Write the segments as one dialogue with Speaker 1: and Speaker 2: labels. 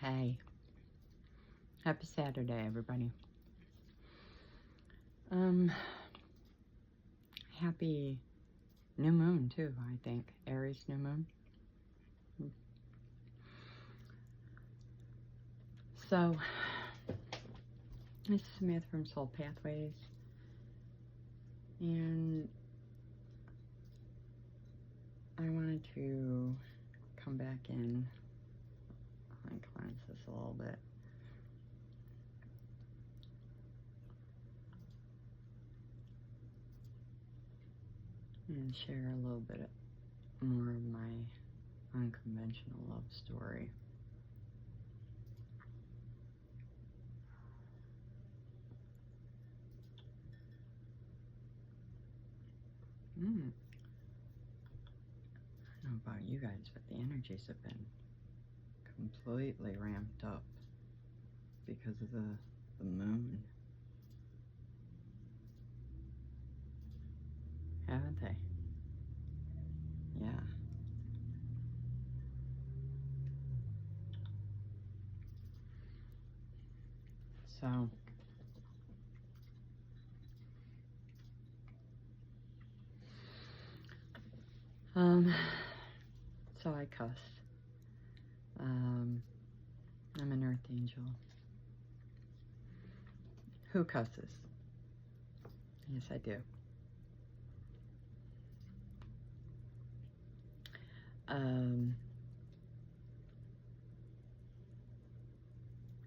Speaker 1: Hey, happy Saturday, everybody. Happy new moon too, I think. Aries new moon. So, this is Smith from Soul Pathways, and I wanted to come back in and cleanse this a little bit. And share a little bit more of my unconventional love story. I don't know about you guys, but the energies have been completely ramped up because of the moon. Haven't they? Yeah. So, so I cuss. I'm an earth angel. Who cusses? Yes, I do.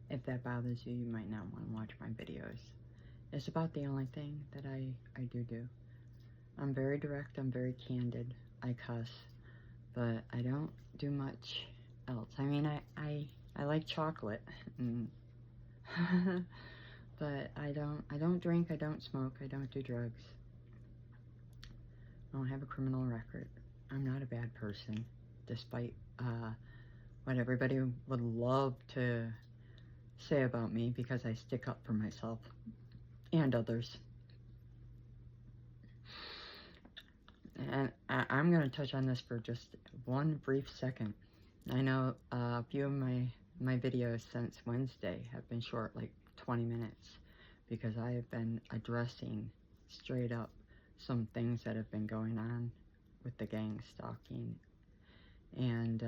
Speaker 1: If that bothers you, you might not want to watch my videos. It's about the only thing that I do. I'm very direct, I'm very candid. I cuss, but I don't do much else. I mean, I like chocolate, but I don't drink, I don't smoke, I don't do drugs. I don't have a criminal record. I'm not a bad person, despite what everybody would love to say about me, because I stick up for myself and others. And I'm going to touch on this for just one brief second. I know a few of my videos since Wednesday have been short, like 20 minutes, because I have been addressing straight up some things that have been going on with the gang stalking. And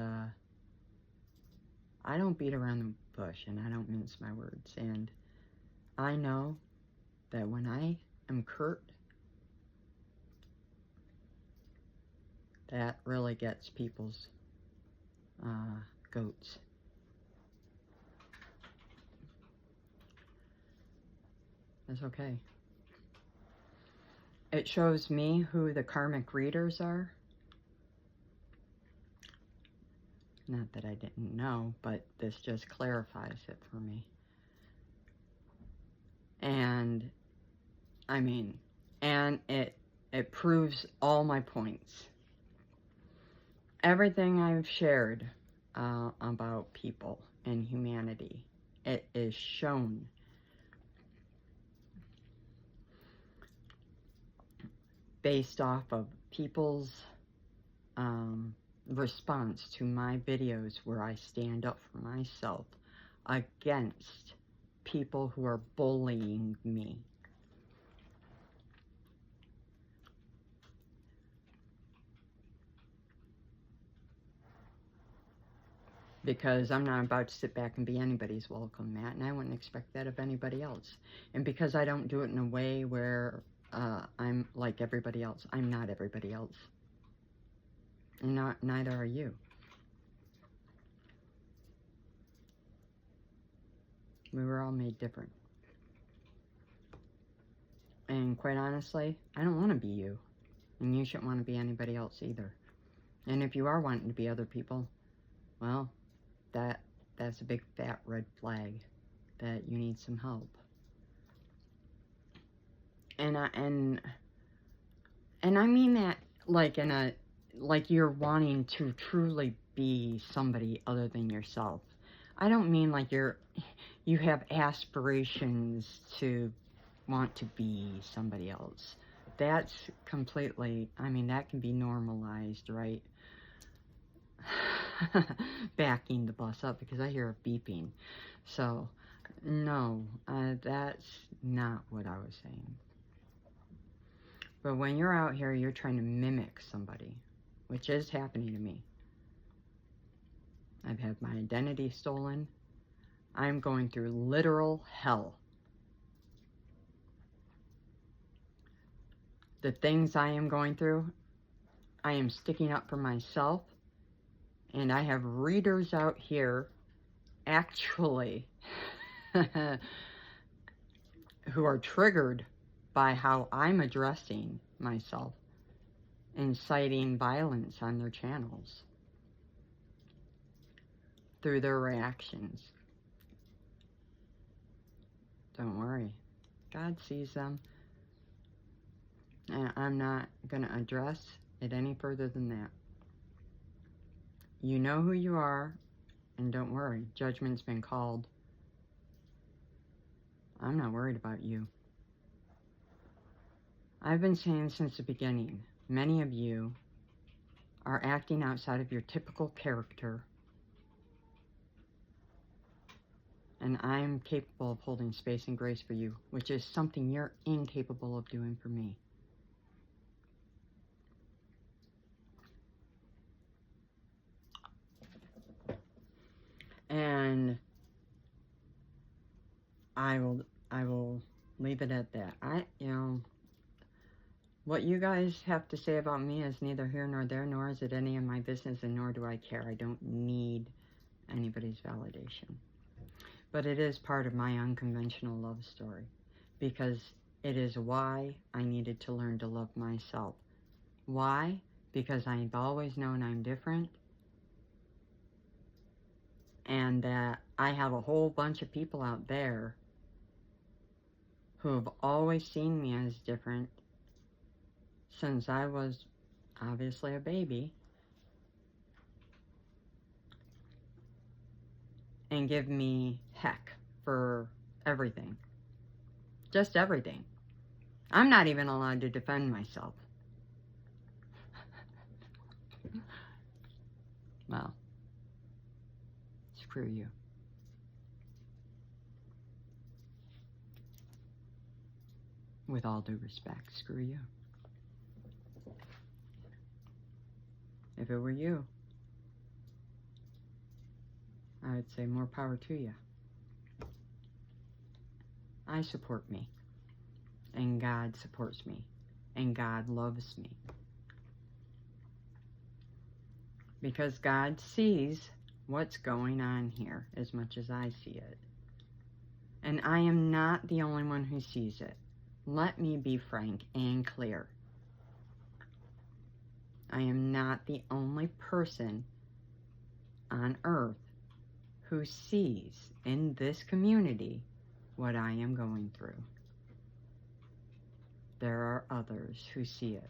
Speaker 1: I don't beat around the bush, and I don't mince my words. And I know that when I am curt, that really gets people's goats. That's okay. It shows me who the karmic readers are. Not that I didn't know, but this just clarifies it for me. And I mean, and it proves all my points. Everything I've shared about people and humanity, it is shown. Based off of people's response to my videos, where I stand up for myself against people who are bullying me. Because I'm not about to sit back and be anybody's welcome mat, and I wouldn't expect that of anybody else. And because I don't do it in a way where I'm like everybody else, I'm not everybody else. And neither are you. We were all made different. And quite honestly, I don't want to be you. And you shouldn't want to be anybody else either. And if you are wanting to be other people, well, that's a big fat red flag that you need some help. And I mean that like in a, like you're wanting to truly be somebody other than yourself. I don't mean like you have aspirations to want to be somebody else. That's completely, I mean, that can be normalized, right? backing the bus up because I hear a beeping. So, no, that's not what I was saying. But when you're out here, you're trying to mimic somebody, which is happening to me. I've had my identity stolen. I'm going through literal hell. The things I am going through, I am sticking up for myself. And I have readers out here, actually, who are triggered by how I'm addressing myself, inciting violence on their channels through their reactions. Don't worry, God sees them, and I'm not going to address it any further than that. You know who you are, and don't worry, judgment's been called. I'm not worried about you. I've been saying since the beginning, many of you are acting outside of your typical character, and I'm capable of holding space and grace for you, which is something you're incapable of doing for me. And I will leave it at that. What you guys have to say about me is neither here nor there, nor is it any of my business, and nor do I care. I don't need anybody's validation. But it is part of my unconventional love story, because it is why I needed to learn to love myself. Why? Because I've always known I'm different, and that I have a whole bunch of people out there who have always seen me as different since I was obviously a baby, and give me heck for everything. Just everything. I'm not even allowed to defend myself. Well, screw you. With all due respect, screw you. If it were you, I would say more power to you. I support me, and God supports me, and God loves me. Because God sees what's going on here as much as I see it. And I am not the only one who sees it. Let me be frank and clear. I am not the only person on earth who sees in this community what I am going through. There are others who see it.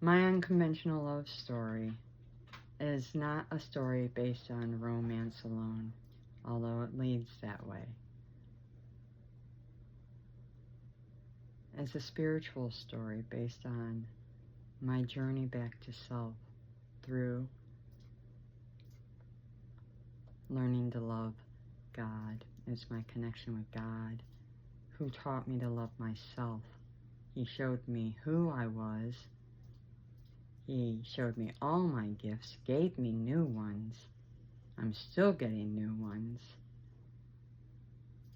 Speaker 1: My unconventional love story is not a story based on romance alone, although it leads that way. It's a spiritual story based on my journey back to self through learning to love God. It's my connection with God, who taught me to love myself. He showed me who I was. He showed me all my gifts, gave me new ones. I'm still getting new ones.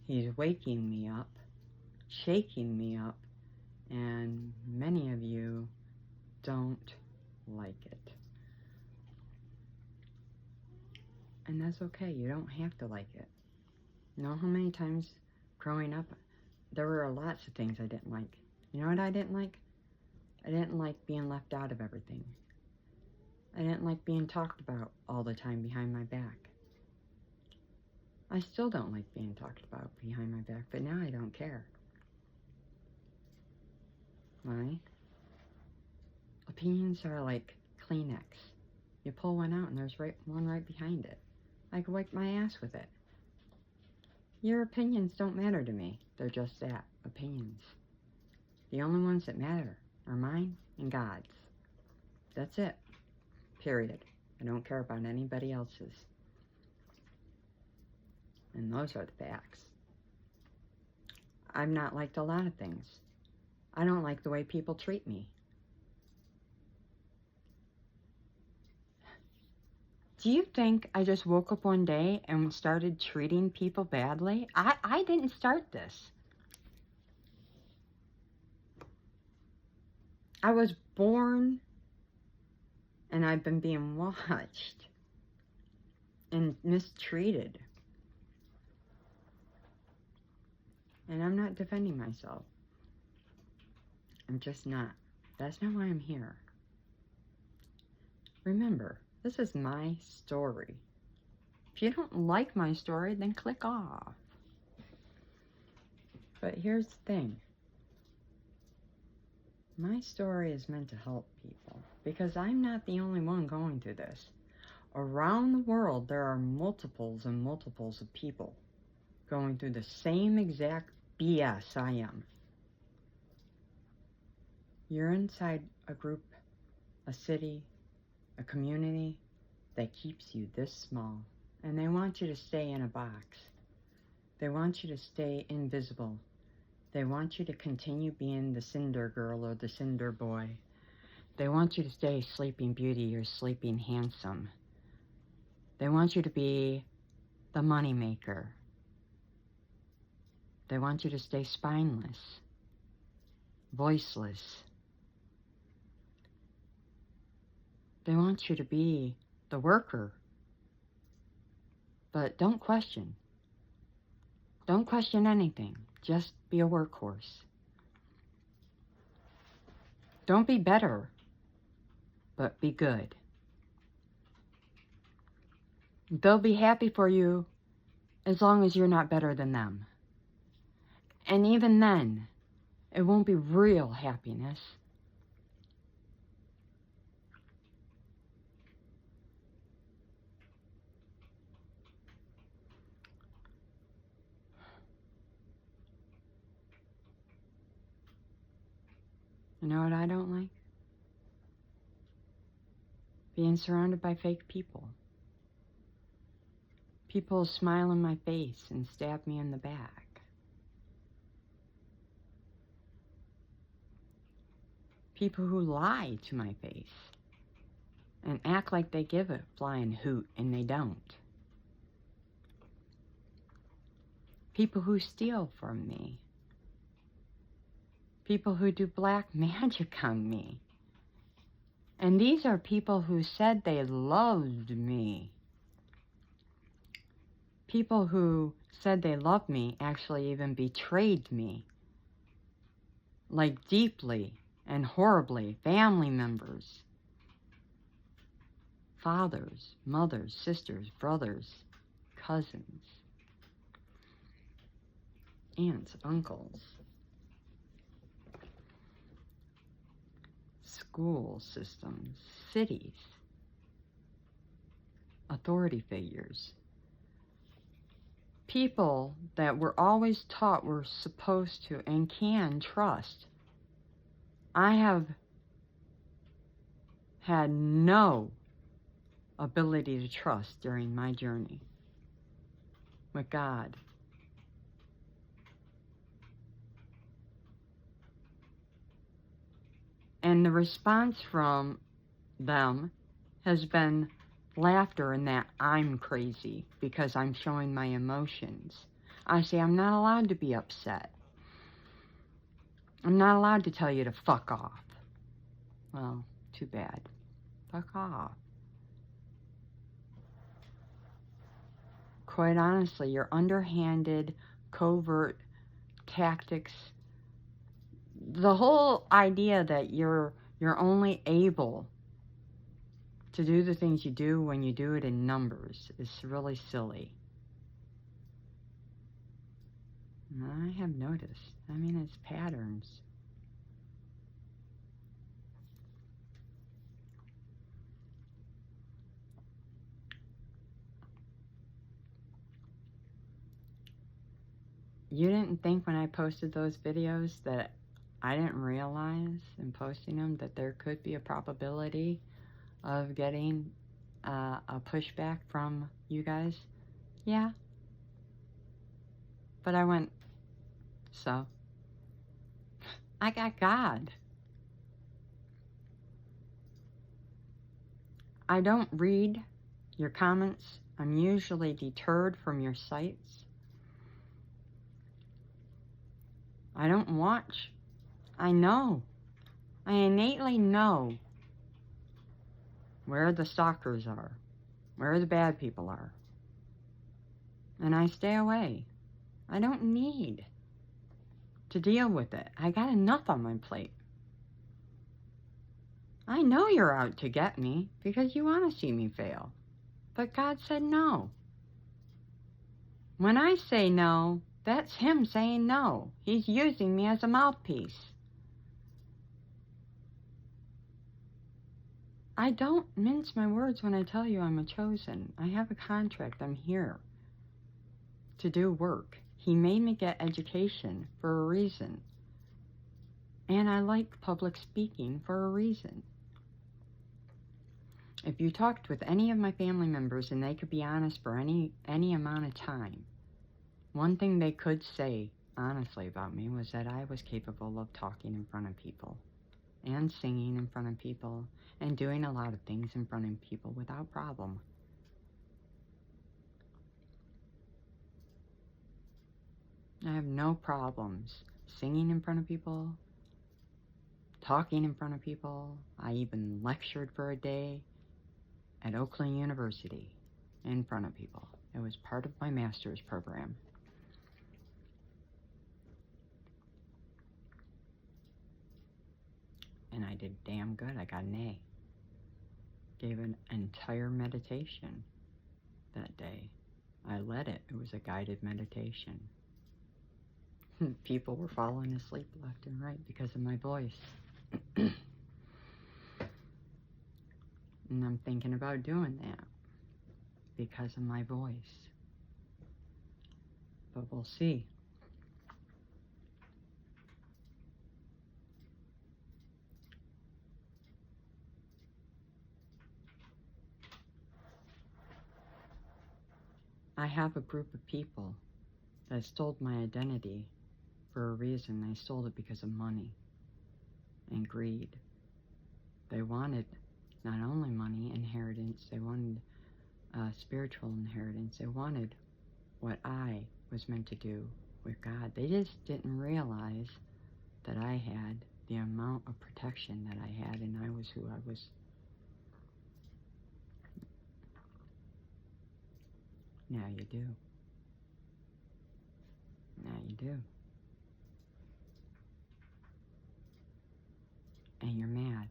Speaker 1: He's waking me up, shaking me up, and many of you don't like it. And that's okay. You don't have to like it. You know how many times growing up, there were lots of things I didn't like. You know what I didn't like? I didn't like being left out of everything. I didn't like being talked about all the time behind my back. I still don't like being talked about behind my back, but now I don't care. Why? Opinions are like Kleenex. You pull one out and there's one right behind it. I could wipe my ass with it. Your opinions don't matter to me. They're just that. opinions. The only ones that matter are mine and God's. That's it. Period. I don't care about anybody else's. And those are the facts. I've not liked a lot of things. I don't like the way people treat me. Do you think I just woke up one day and started treating people badly? I didn't start this. I was born and I've been being watched and mistreated. And I'm not defending myself. I'm just not. That's not why I'm here. Remember, this is my story. If you don't like my story, then click off. But here's the thing. My story is meant to help people because I'm not the only one going through this. Around the world, there are multiples and multiples of people going through the same exact BS I am. You're inside a group, a city, a community that keeps you this small, and they want you to stay in a box. They want you to stay invisible. They want you to continue being the cinder girl or the cinder boy. They want you to stay sleeping beauty or sleeping handsome. They want you to be the money maker. They want you to stay spineless, voiceless. They want you to be the worker. But don't question. Don't question anything. Just be a workhorse. Don't be better, but be good. They'll be happy for you as long as you're not better than them. And even then, it won't be real happiness. You know what I don't like? Being surrounded by fake people. People smile in my face and stab me in the back. People who lie to my face and act like they give a flying hoot and they don't. People who steal from me. People who do black magic on me. And these are people who said they loved me. People who said they loved me actually even betrayed me. Like deeply and horribly. Family members. Fathers, mothers, sisters, brothers, cousins, aunts, uncles. School systems, cities, authority figures, people that we're always taught we're supposed to and can trust. I have had no ability to trust during my journey with God. And the response from them has been laughter and that I'm crazy because I'm showing my emotions. I say I'm not allowed to be upset. I'm not allowed to tell you to fuck off. Well, too bad. Fuck off. Quite honestly, your underhanded, covert tactics, the whole idea that you're only able to do the things you do when you do it in numbers is really silly. And I have noticed. I mean, it's patterns. You didn't think when I posted those videos that I didn't realize in posting them that there could be a probability of getting a pushback from you guys? Yeah. But I went, so I got God. I don't read your comments. I'm usually deterred from your sites. I don't watch. I know. I innately know where the stalkers are, where the bad people are. And I stay away. I don't need to deal with it. I got enough on my plate. I know you're out to get me because you want to see me fail. But God said no. When I say no, that's Him saying no. He's using me as a mouthpiece. I don't mince my words when I tell you I'm a chosen. I have a contract. I'm here to do work. He made me get education for a reason. And I like public speaking for a reason. If you talked with any of my family members and they could be honest for any amount of time, one thing they could say honestly about me was that I was capable of talking in front of people and singing in front of people and doing a lot of things in front of people without problem. I have no problems singing in front of people, talking in front of people. I even lectured for a day at Oakland University in front of people. It was part of my master's program. And I did damn good. I got an A. Gave an entire meditation that day. I led it. It was a guided meditation. People were falling asleep left and right because of my voice. And I'm thinking about doing that because of my voice. But we'll see. I have a group of people that stole my identity for a reason. They stole it because of money and greed. They wanted not only money, inheritance, they wanted spiritual inheritance. They wanted what I was meant to do with God. They just didn't realize that I had the amount of protection that I had, and I was who I was. Now you do. Now you do. And you're mad.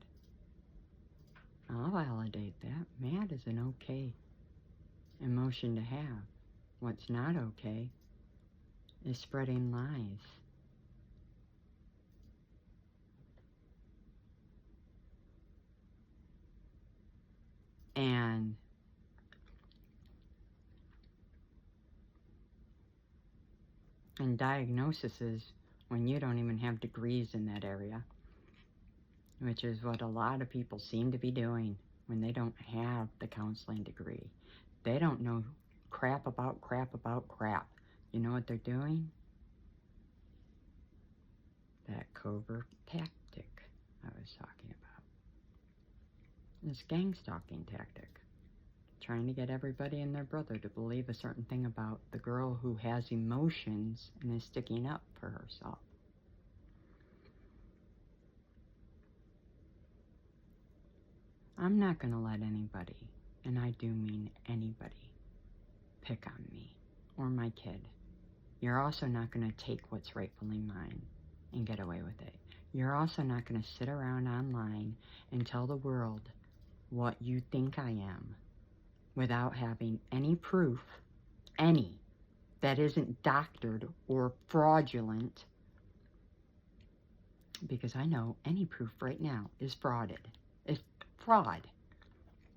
Speaker 1: I'll validate that. Mad is an okay emotion to have. What's not okay is spreading lies. And diagnoses when you don't even have degrees in that area, which is what a lot of people seem to be doing when they don't have the counseling degree. They don't know crap about crap about crap. You know what they're doing? That covert tactic I was talking about. This gang stalking tactic. Trying to get everybody and their brother to believe a certain thing about the girl who has emotions and is sticking up for herself. I'm not going to let anybody, and I do mean anybody, pick on me or my kid. You're also not going to take what's rightfully mine and get away with it. You're also not going to sit around online and tell the world what you think I am without having any proof, any, that isn't doctored or fraudulent, because I know any proof right now is frauded. It's fraud.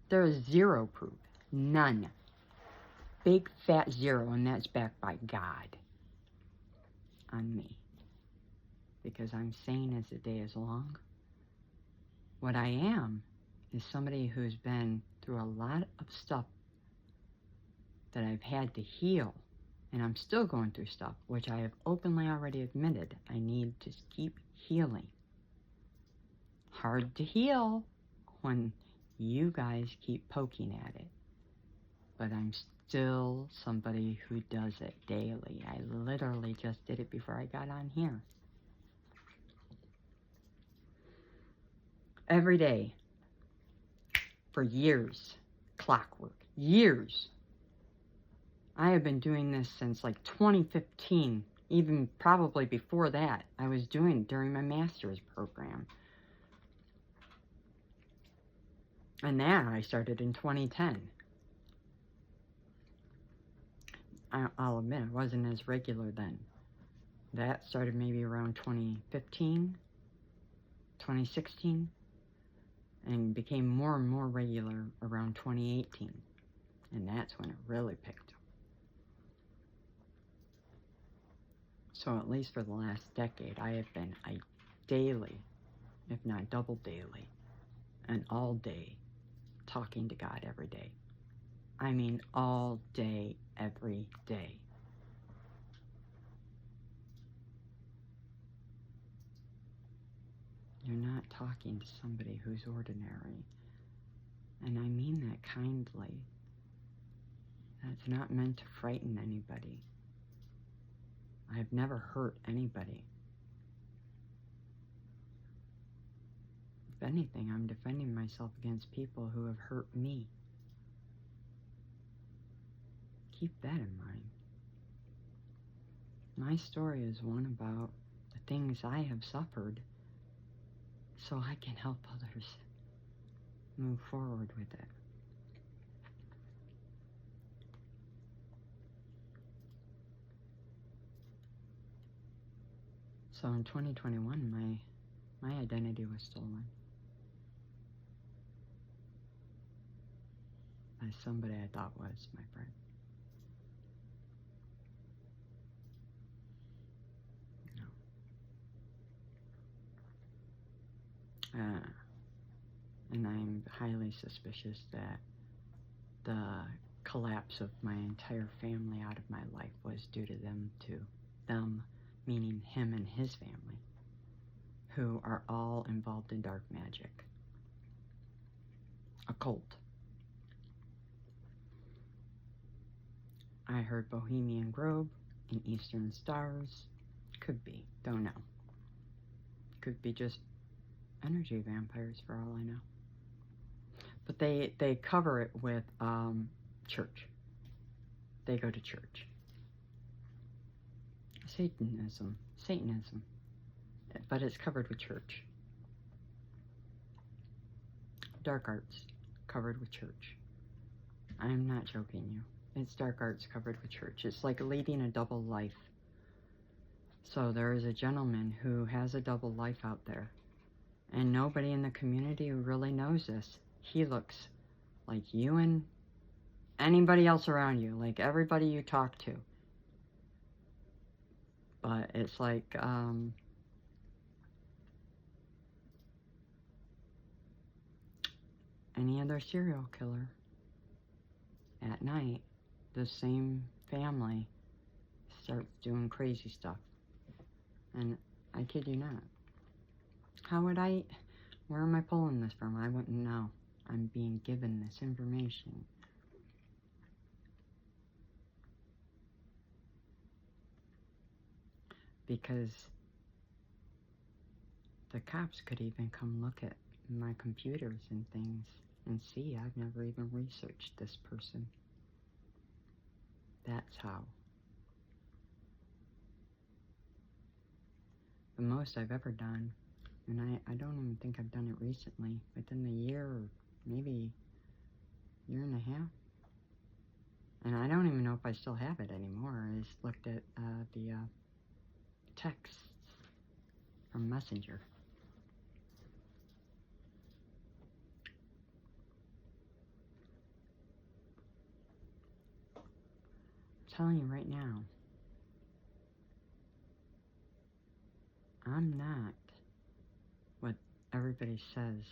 Speaker 1: There is zero proof. None. Big fat zero, and that's backed by God. on me, because I'm sane as the day is long. What I am is somebody who's been through a lot of stuff that I've had to heal, and I'm still going through stuff, which I have openly already admitted I need to keep healing. Hard to heal when you guys keep poking at it, but I'm still somebody who does it daily. I literally just did it before I got on here. Every day, for years, clockwork, years. I have been doing this since like 2015, even probably before that. I was doing it during my master's program. And that I started in 2010. I'll admit, I wasn't as regular then. That started maybe around 2015, 2016, and became more and more regular around 2018. And that's when it really picked up. So at least for the last decade, I have been a daily, if not double daily, and all day, talking to God every day. I mean all day, every day. You're not talking to somebody who's ordinary. And I mean that kindly. That's not meant to frighten anybody. I've never hurt anybody. If anything, I'm defending myself against people who have hurt me. Keep that in mind. My story is one about the things I have suffered, so I can help others move forward with it. So in 2021, my identity was stolen by somebody I thought was my friend. And I'm highly suspicious that the collapse of my entire family out of my life was due to them, meaning him and his family, who are all involved in dark magic, occult. I heard Bohemian Grove and Eastern Stars. Could be, don't know. Could be just energy vampires for all I know. But they cover it with church. They go to church. Satanism, but it's covered with church. Dark arts, covered with church. I'm not joking you. It's dark arts covered with church. It's like leading a double life. So there is a gentleman who has a double life out there, and nobody in the community really knows this. He looks like you and anybody else around you, like everybody you talk to. But it's like, any other serial killer. At night, the same family starts doing crazy stuff. And I kid you not. Where am I pulling this from? I wouldn't know. I'm being given this information. Because the cops could even come look at my computers and things and see I've never even researched this person. That's how. The most I've ever done, and I don't even think I've done it recently, within the year or maybe year and a half. And I don't even know if I still have it anymore. I just looked at the texts from Messenger. I'm telling you right now, I'm not what everybody says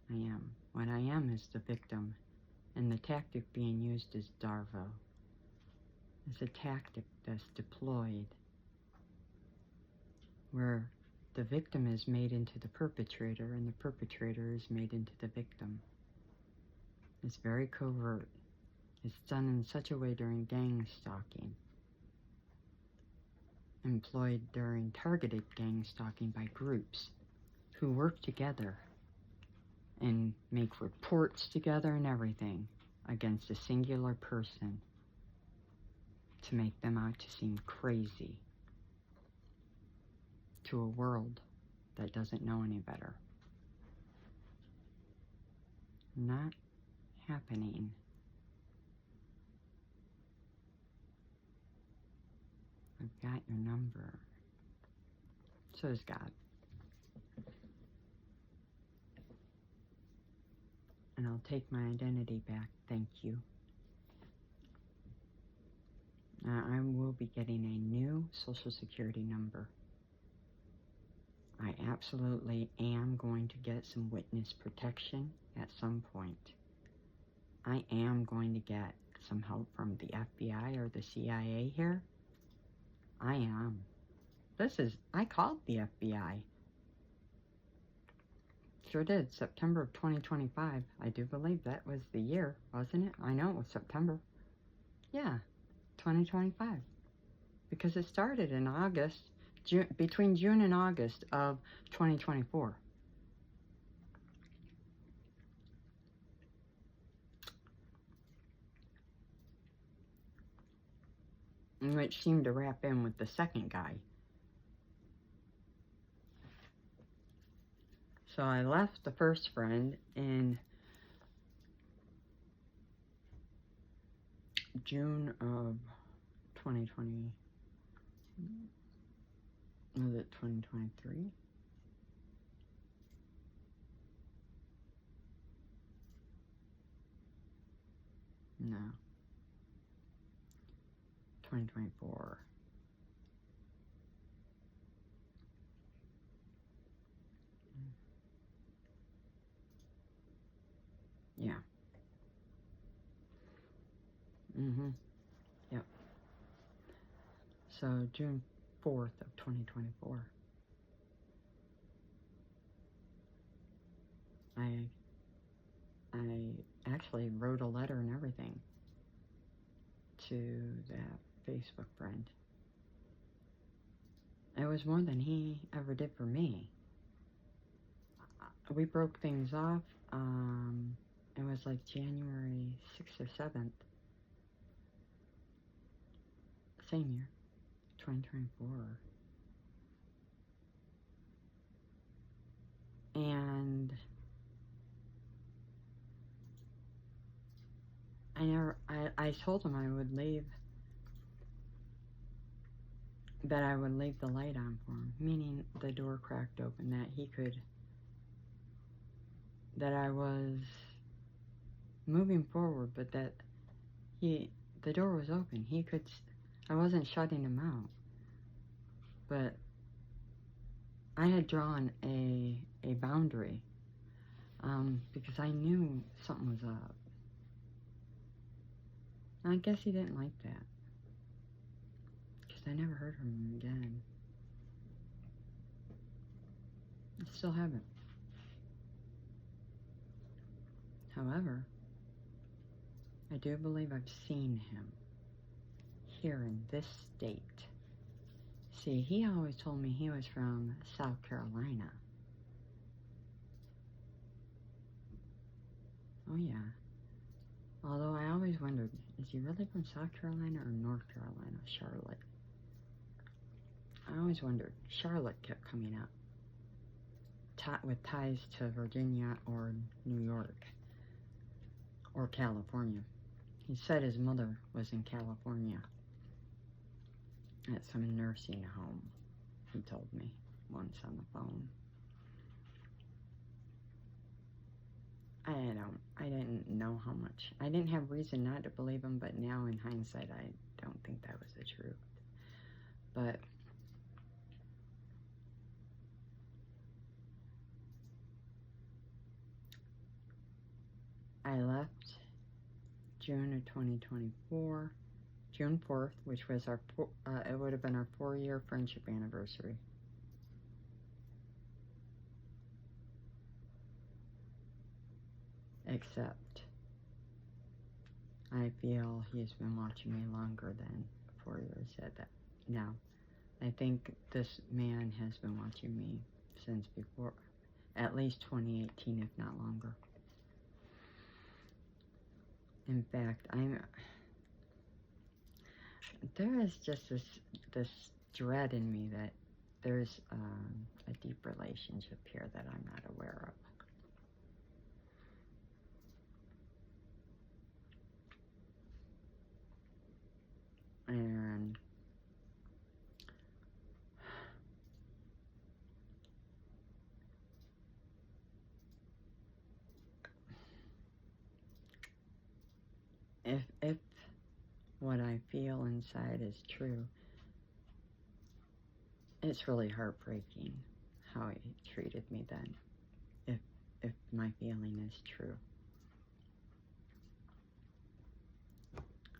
Speaker 1: I am. What I am is the victim, and the tactic being used is Darvo. It's a tactic that's deployed where the victim is made into the perpetrator and the perpetrator is made into the victim. It's very covert. It's done in such a way during gang stalking, employed during targeted gang stalking by groups who work together and make reports together and everything against a singular person to make them out to seem crazy to a world that doesn't know any better. Not happening. I've got your number. So does God. And I'll take my identity back, thank you. I will be getting a new Social Security number. I absolutely am going to get some witness protection at some point. I am going to get some help from the FBI or the CIA here. I am. I called the FBI. Sure did, September of 2025. I do believe that was the year, wasn't it? I know it was September. Yeah, 2025. Because it started in August, between June and August of 2024. Which seemed to wrap in with the second guy. So I left the first friend in June of 2020. Was it 2023? No. 2024. Yeah. Yep. So June 4th of 2024. I actually wrote a letter and everything to that Facebook friend. It was more than he ever did for me. We broke things off. It was like January 6th or 7th. Same year, 2024. And I told him I would leave, that I would leave the light on for him, meaning the door cracked open, that I was moving forward, but that the door was open. I wasn't shutting him out, but I had drawn a boundary, because I knew something was up. I guess he didn't like that, because I never heard from him again. I still haven't. However, I do believe I've seen him here in this state. See, he always told me he was from South Carolina. Oh yeah. Although I always wondered, is he really from South Carolina or North Carolina, Charlotte? I always wondered. Charlotte kept coming up, with ties to Virginia or New York or California. He said his mother was in California at some nursing home, he told me once on the phone. I didn't know how much. I didn't have reason not to believe him, but now in hindsight, I don't think that was the truth. But I left June of 2024, June 4th, which was our, it would have been our 4-year friendship anniversary. Except, I feel he's been watching me longer than 4 years at that. Now, I think this man has been watching me since before, at least 2018, if not longer. In fact, there is just this dread in me that there's a deep relationship here that I'm not aware of. And if what I feel inside is true, it's really heartbreaking how he treated me then, if my feeling is true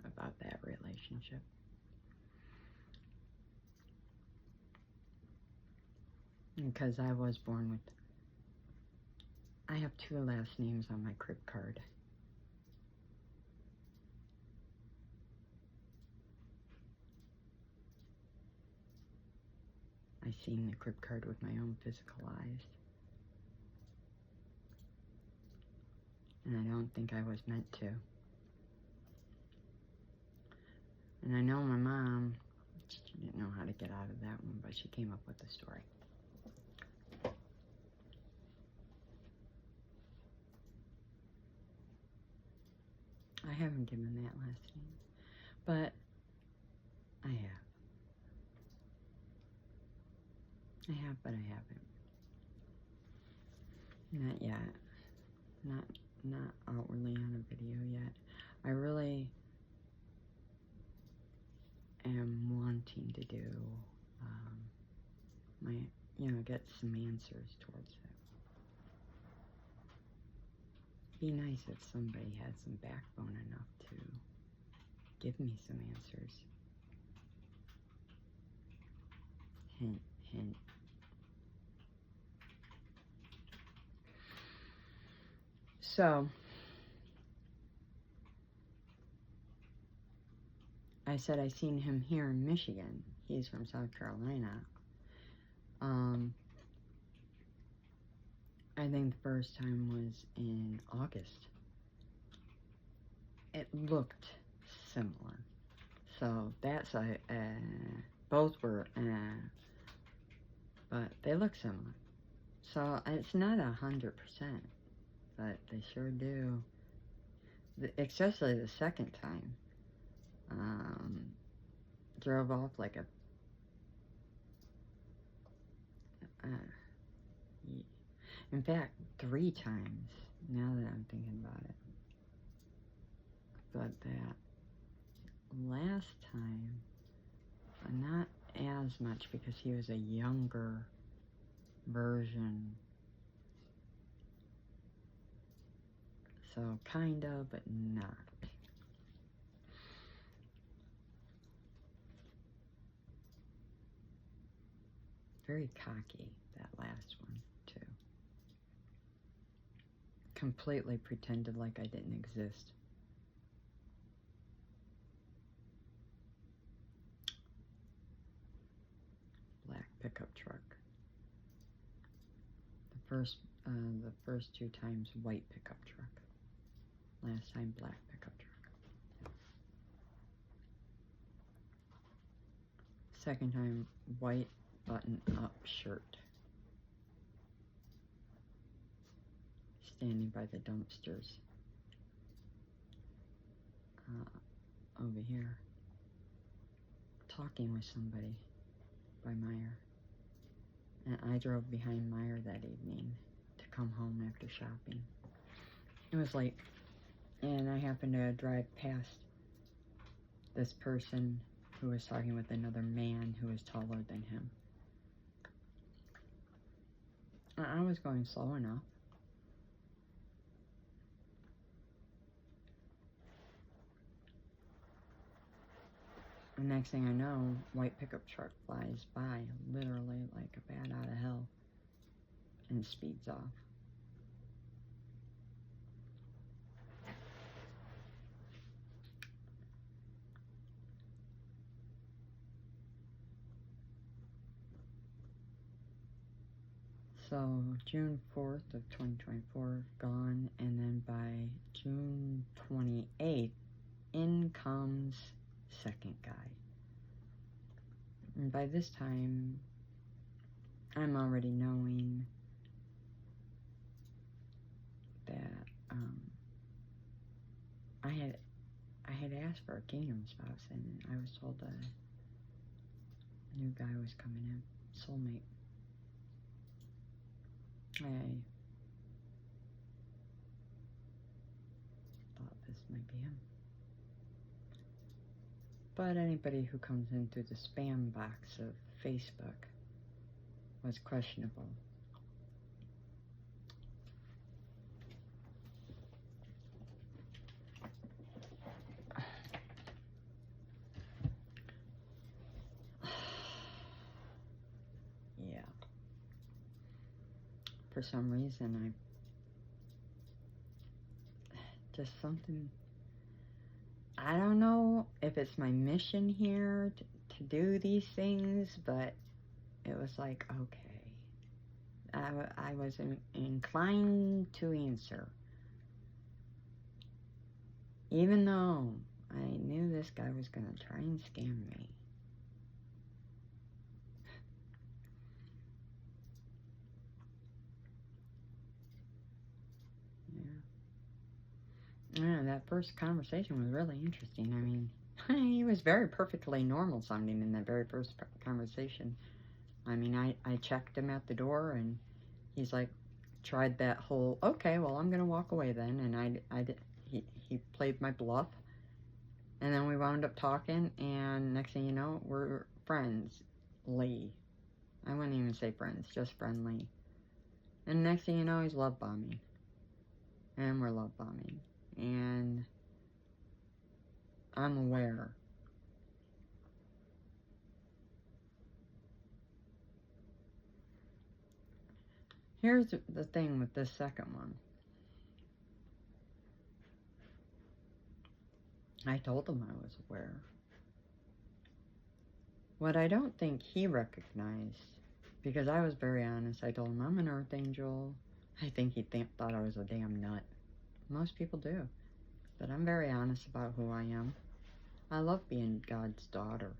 Speaker 1: about that relationship. Because I was born with, I have 2 last names on my crib card. I seen the crib card with my own physical eyes. And I don't think I was meant to. And I know my mom, she didn't know how to get out of that one, but she came up with the story. I haven't given that last name, but I have. I have, but I haven't. Not yet. Not outwardly on a video yet. I really am wanting to do get some answers towards it. Be nice if somebody had some backbone enough to give me some answers. Hint, hint. So, I said I seen him here in Michigan. He's from South Carolina. I think the first time was in August. It looked similar. So that's both were, but they look similar. So it's not 100%, but they sure do. Especially the second time. Drove off like a in fact 3 times now that I'm thinking about it, but that last time not as much because he was a younger version, so kinda but not. Very cocky, that last one, too. Completely pretended like I didn't exist. Black pickup truck. The first 2 times, white pickup truck. Last time, black pickup truck. Second time, white button-up shirt. Standing by the dumpsters. Over here. Talking with somebody by Meyer. And I drove behind Meyer that evening to come home after shopping. It was late. And I happened to drive past this person who was talking with another man who was taller than him. I was going slow enough. The next thing I know, white pickup truck flies by, literally like a bat out of hell, and speeds off. So June 4th of 2024, gone, and then by June 28th, in comes second guy. And by this time, I'm already knowing that I had asked for a kingdom spouse, and I was told that a new guy was coming in, soulmate. I thought this might be him. But anybody who comes in through the spam box of Facebook was questionable. Yeah. For some reason, just something, I don't know if it's my mission here to do these things, but it was like, okay. I was inclined to answer. Even though I knew this guy was going to try and scam me. Yeah, that first conversation was really interesting. I mean, he was very perfectly normal sounding in that very first conversation. I mean, I checked him at the door, and he's like, tried that whole, okay, well, I'm going to walk away then, and he played my bluff, and then we wound up talking, and next thing you know, we're friends. Lee. I wouldn't even say friends, just friendly. And next thing you know, he's love bombing. And we're love bombing. And I'm aware. Here's the thing with this second one. I told him I was aware. What I don't think he recognized, because I was very honest, I told him I'm an earth angel. I think he thought I was a damn nut. Most people do. But I'm very honest about who I am. I love being God's daughter.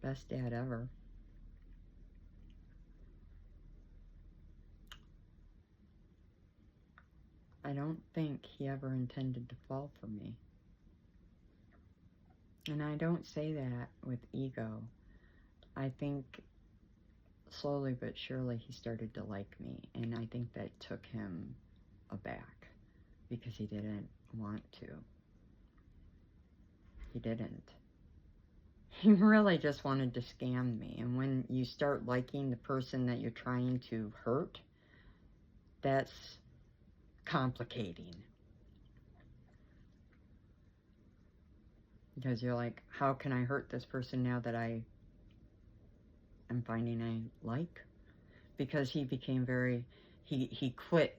Speaker 1: Best dad ever. I don't think he ever intended to fall for me. And I don't say that with ego. I think slowly but surely he started to like me, and I think that took him aback because he didn't want to. He didn't. He really just wanted to scam me. And when you start liking the person that you're trying to hurt, that's complicating. Because you're like, how can I hurt this person now that I am finding I like? Because he became very, he quit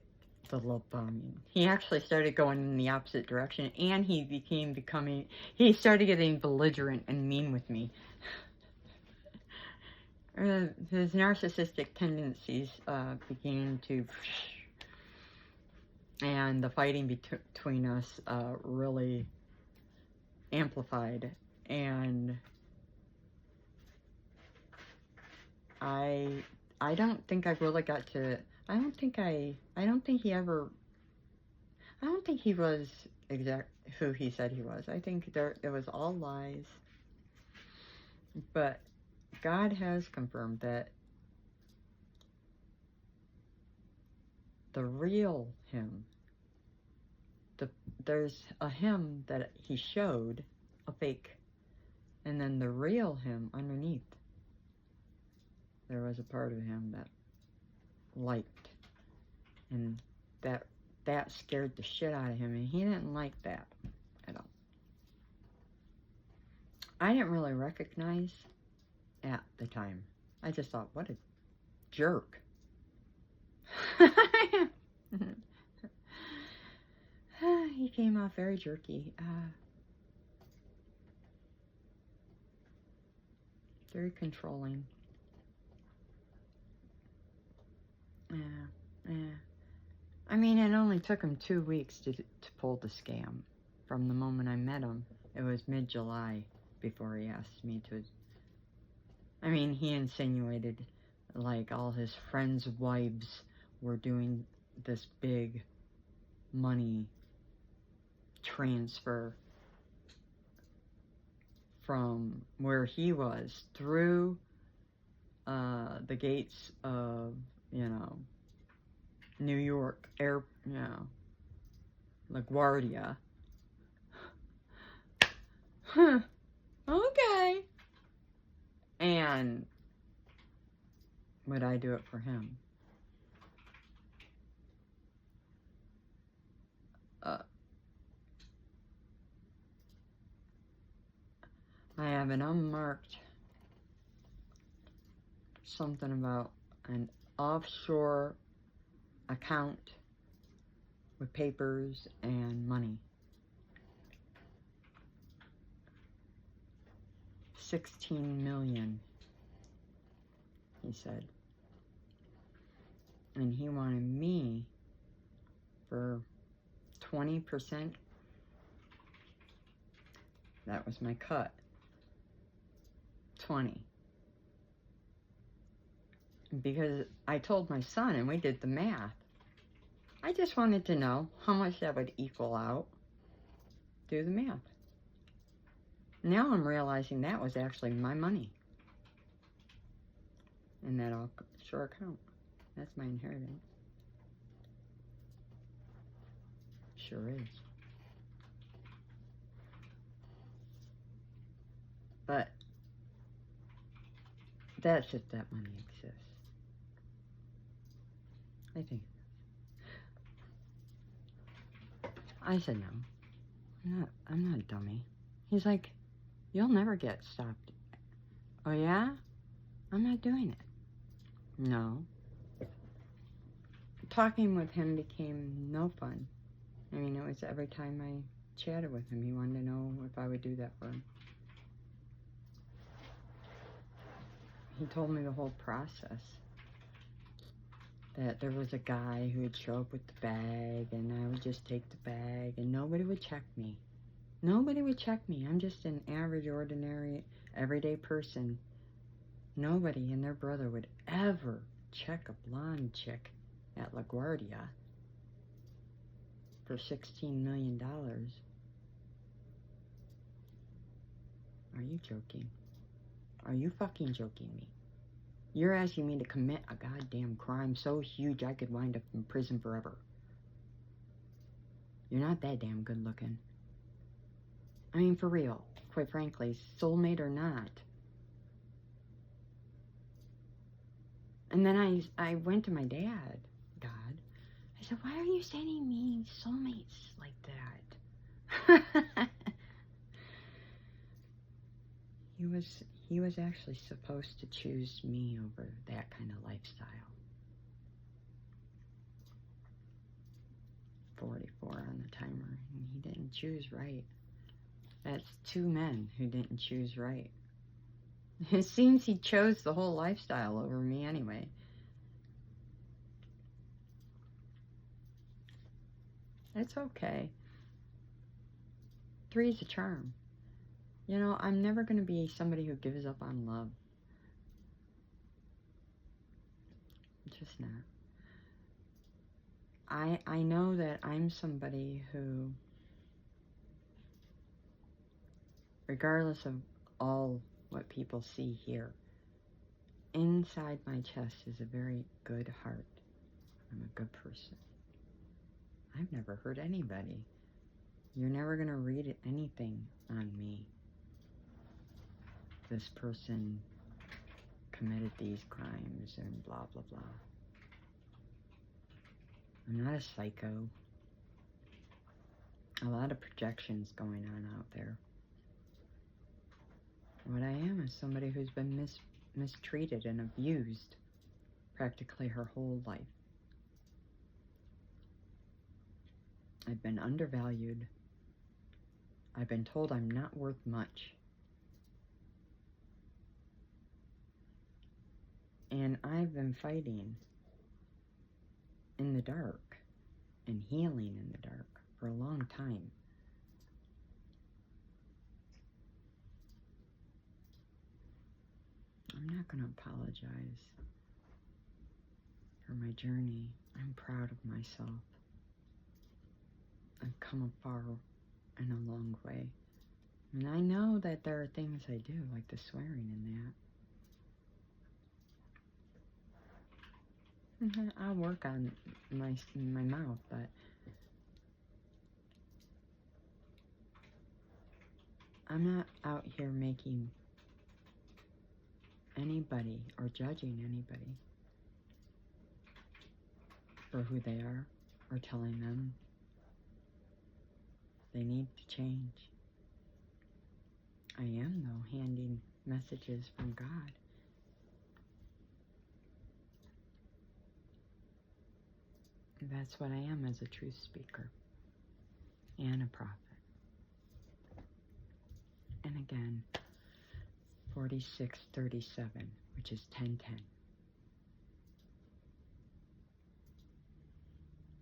Speaker 1: the love bombing. He actually started going in the opposite direction, and he started getting belligerent and mean with me. His narcissistic tendencies began to, and the fighting between us really amplified, and I don't think I really got to, I don't think he was who he said he was. I think it was all lies. But God has confirmed that the real him, there's a him that he showed, a fake, and then the real him underneath, there was a part of him that liked, and that scared the shit out of him, and he didn't like that at all. I didn't really recognize at the time. I just thought, what a jerk. He came off very jerky. Very controlling. Yeah. I mean, it only took him 2 weeks to pull the scam. From the moment I met him, it was mid-July before he asked me to. I mean, he insinuated like all his friends' wives were doing this big money transfer from where he was through the gates of, you know, New York air, you know, LaGuardia. Huh. Okay. And would I do it for him? I have an unmarked something about an offshore account with papers and money. 16 million, he said. And he wanted me for 20%. That was my cut. 20. Because I told my son, and we did the math. I just wanted to know how much that would equal out. Do the math. Now I'm realizing that was actually my money in that offshore account. That's my inheritance. Sure is. But that's if that money exists. I think. I said no. I'm not a dummy. He's like, you'll never get stopped. Oh yeah? I'm not doing it. No. Talking with him became no fun. I mean, it was every time I chatted with him, he wanted to know if I would do that for him. He told me the whole process. That there was a guy who would show up with the bag, and I would just take the bag, and nobody would check me. Nobody would check me. I'm just an average, ordinary, everyday person. Nobody and their brother would ever check a blonde chick at LaGuardia for $16 million. Are you joking? Are you fucking joking me? You're asking me to commit a goddamn crime so huge I could wind up in prison forever. You're not that damn good looking. I mean, for real. Quite frankly, soulmate or not. And then I went to my dad, God. I said, why are you sending me soulmates like that? He was actually supposed to choose me over that kind of lifestyle. 44 on the timer, and he didn't choose right. That's 2 men who didn't choose right. It seems he chose the whole lifestyle over me anyway. It's okay. 3 is a charm. You know, I'm never going to be somebody who gives up on love. Just not. I know that I'm somebody who, regardless of all what people see here, inside my chest is a very good heart. I'm a good person. I've never hurt anybody. You're never going to read anything on me. This person committed these crimes and blah, blah, blah. I'm not a psycho. A lot of projections going on out there. What I am is somebody who's been mistreated and abused practically her whole life. I've been undervalued. I've been told I'm not worth much. And I've been fighting in the dark and healing in the dark for a long time. I'm not going to apologize for my journey. I'm proud of myself. I've come far and a long way. And I know that there are things I do, like the swearing and that. I'll work on my mouth, but I'm not out here making anybody or judging anybody for who they are or telling them they need to change. I am, though, handing messages from God. That's what I am as a truth speaker and a prophet. And again, 4637, which is 1010.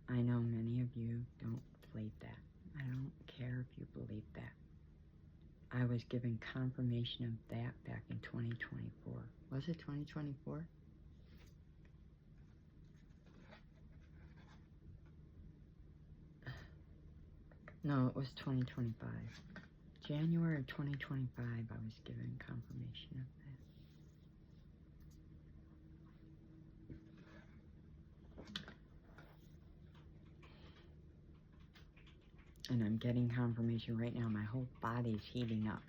Speaker 1: I know many of you don't believe that. I don't care if you believe that. I was given confirmation of that back in 2024. Was it 2024? No, it was 2025. January of 2025, I was given confirmation of that. And I'm getting confirmation right now. My whole body's heating up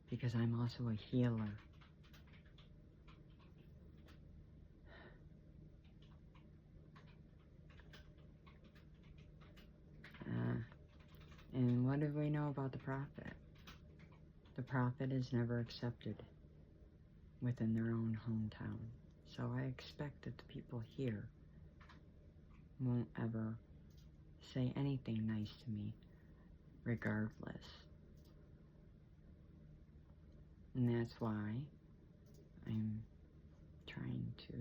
Speaker 1: because I'm also a healer. And what do we know about the prophet? The prophet is never accepted within their own hometown. So I expect that the people here won't ever say anything nice to me, regardless. And that's why I'm trying to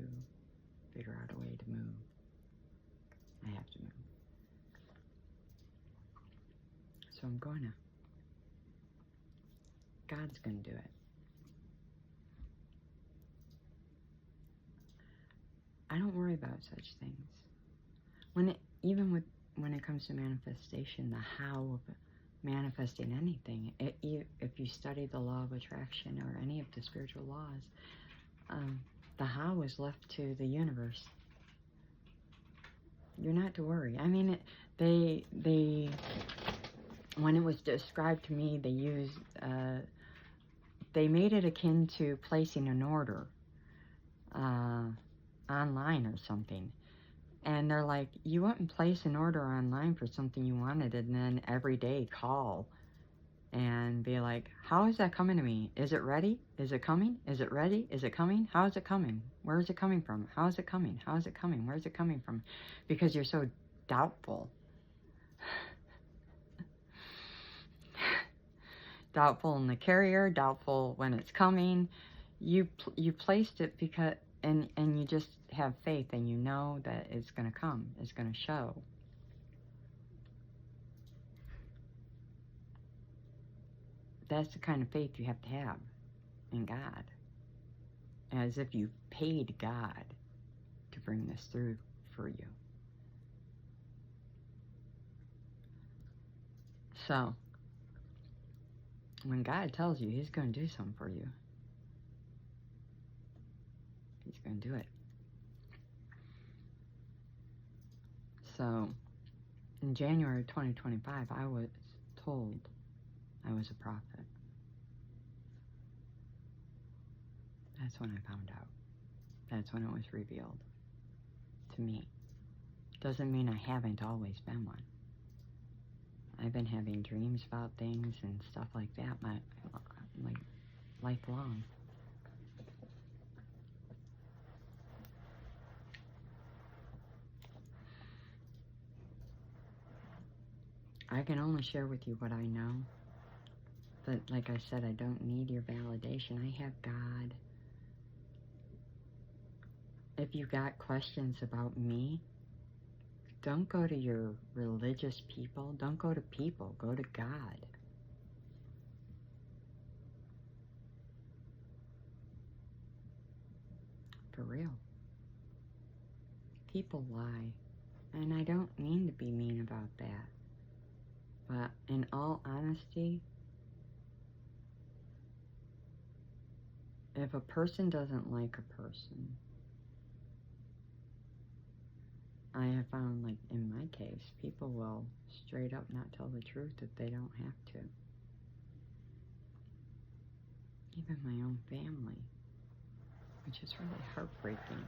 Speaker 1: figure out a way to move. I have to move. So I'm going to. God's going to do it. I don't worry about such things. When it comes to manifestation, the how of manifesting anything, if you study the law of attraction or any of the spiritual laws, the how is left to the universe. You're not to worry. I mean, they when it was described to me, they made it akin to placing an order online or something. And they're like, you wouldn't place an order online for something you wanted and then every day call and be like, how is that coming to me? Is it ready? Is it coming? Is it ready? Is it coming? How is it coming? Where is it coming from? How is it coming? How is it coming? Where is it coming from? Because you're so doubtful. Doubtful in the carrier, doubtful when it's coming. You placed it because and you just have faith and you know that it's going to come, it's going to show. That's the kind of faith you have to have in God. As if you paid God to bring this through for you. So, when God tells you He's going to do something for you, He's going to do it. So, in January 2025, I was told I was a prophet. That's when I found out. That's when it was revealed to me. Doesn't mean I haven't always been one. I've been having dreams about things and stuff like that. lifelong. I can only share with you what I know. But like I said, I don't need your validation. I have God. If you got questions about me, don't go to your religious people. Don't go to people. Go to God. For real. People lie. And I don't mean to be mean about that. But in all honesty, if a person doesn't like a person, I have found, like in my case, people will straight up not tell the truth if they don't have to. Even my own family, which is really heartbreaking.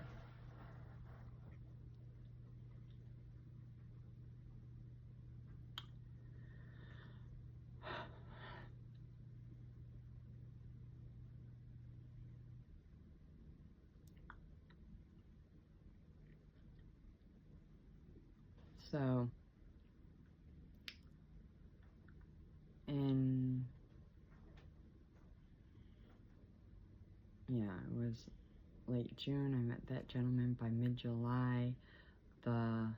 Speaker 1: So, it was late June. I met that gentleman. By mid-July, the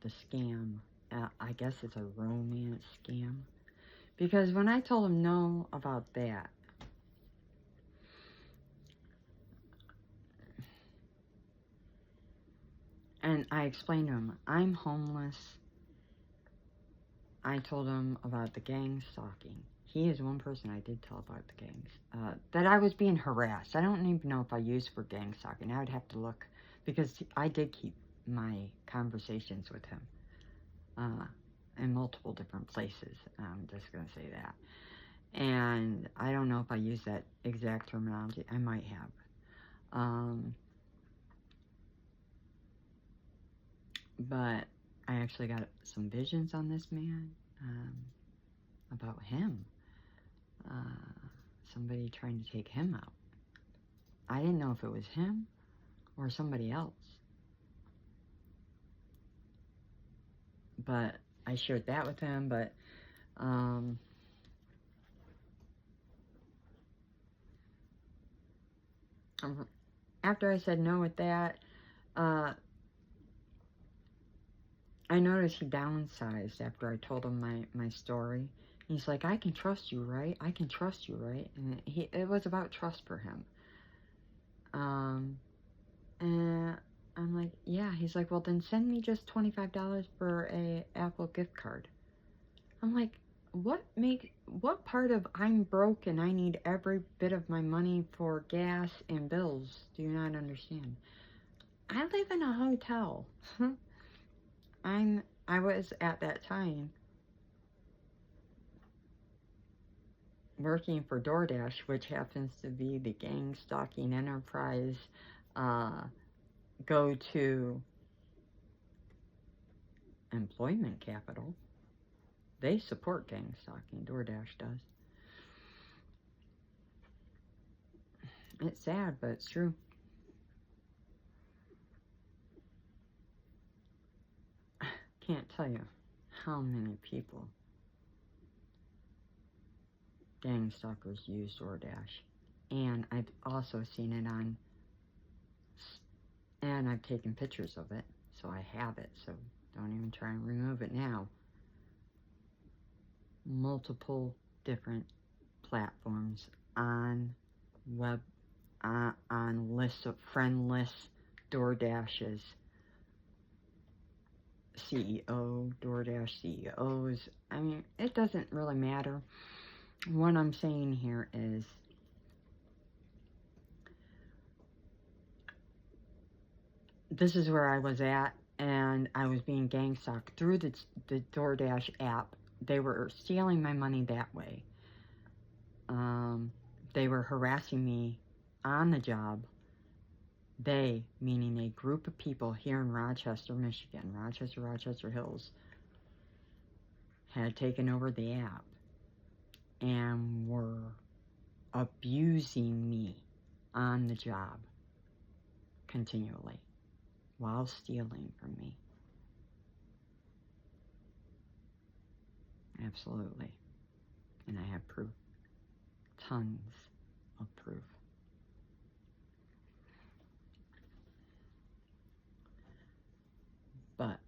Speaker 1: scam, I guess it's a romance scam. Because when I told him no about that, and I explained to him, I'm homeless. I told him about the gang stalking. He is one person I did tell about the gangs. That I was being harassed. I don't even know if I used for gang stalking. I would have to look, because I did keep my conversations with him in multiple different places. I'm just going to say that. And I don't know if I used that exact terminology. I might have. But I actually got some visions on this man, about him. Somebody trying to take him out. I didn't know if it was him or somebody else. But I shared that with him, but after I said no with that, I noticed he downsized after I told him my story. He's like, I can trust you, right? I can trust you, right? And it was about trust for him. And I'm like, yeah. He's like, well, then send me just $25 for a Apple gift card. I'm like, what part of I'm broke and I need every bit of my money for gas and bills do you not understand? I live in a hotel. I was at that time working for DoorDash, which happens to be the gang stalking enterprise go-to employment capital. They support gang stalking, DoorDash does. It's sad, but it's true. Can't tell you how many people, gang stalkers, use DoorDash. And I've also seen it on, and I've taken pictures of it, so I have it, so don't even try and remove it now. Multiple different platforms on web, on lists of friend lists, DoorDash's CEO, DoorDash CEOs. I mean, it doesn't really matter. What I'm saying here is, this is where I was at, and I was being gang stalked through the DoorDash app. They were stealing my money that way. They were harassing me on the job. They, meaning a group of people here in Rochester, Michigan, Rochester Hills, had taken over the app and were abusing me on the job continually while stealing from me. Absolutely. And I have proof. Tons of proof. But